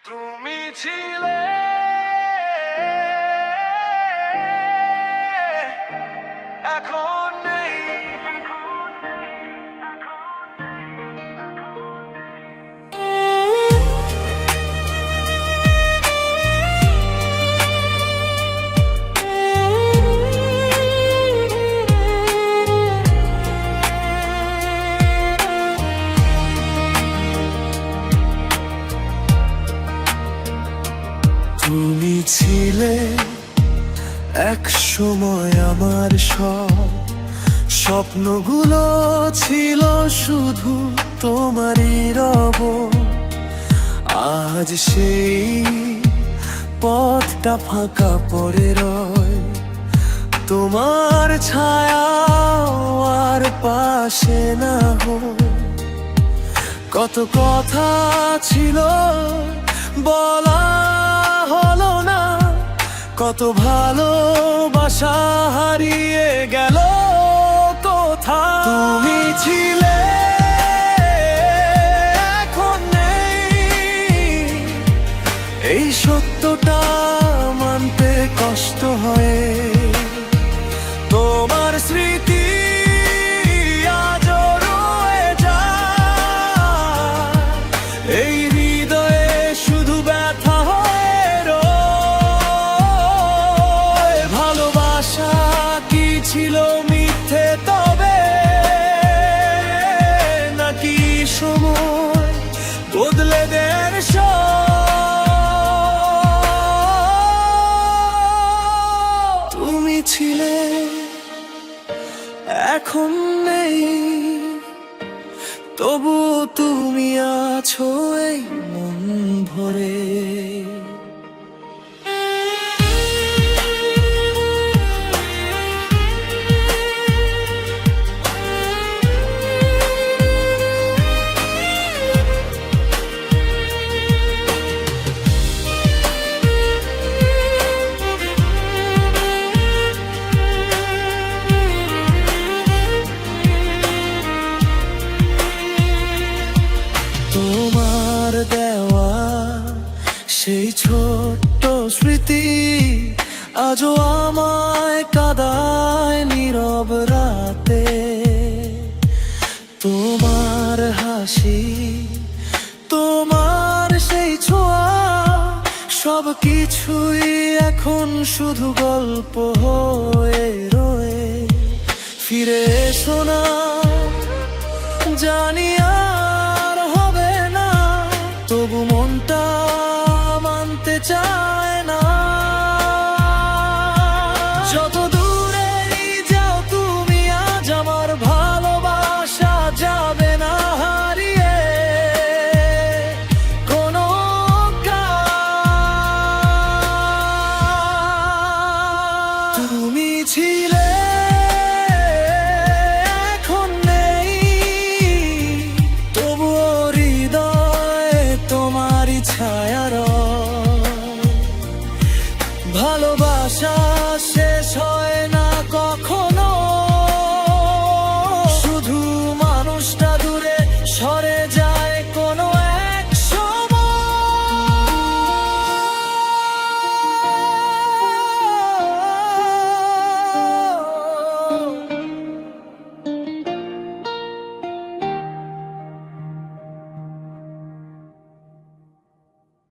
তুমি ছিলে এখন নেই। তুমি ছিলে এক সময় আমার সব, স্বপ্নগুলো ছিল শুধু তোমারই রব। আজ সেই পথটা ফাঁকা পড়ে রয়, তোমার ছায়া আর পাশে না হয়। কত কথা ছিল বলা হলো না, কত ভালোবাসা হারিয়ে গেল কোথায়। তুমি ছিলে এখন নেই, এই সত্যটা মানতে কষ্ট হয়। তোমার স্মৃতি আজও রয়ে যায় এই হৃদয়ে, শুধু ব্যথা হয়ে রয়। ভালোবাসা কি ছিল মিথ্যে তবে, নাকি সময় বদলে দেন সব? তুমি ছিলে এখন নেই, তবু তুমি আছো এই মন ভরে। তোমার দেওয়া সেই ছোট্ট স্মৃতি আজও আমায় কাঁদায় নীরব রাতে। তোমার হাসি, তোমার সেই ছোঁয়া, সব কিছুই এখন শুধু গল্প হয়ে রয়ে। ফিরে এসো না, জানি আর হবে না, তবু মনটা মানতে চায়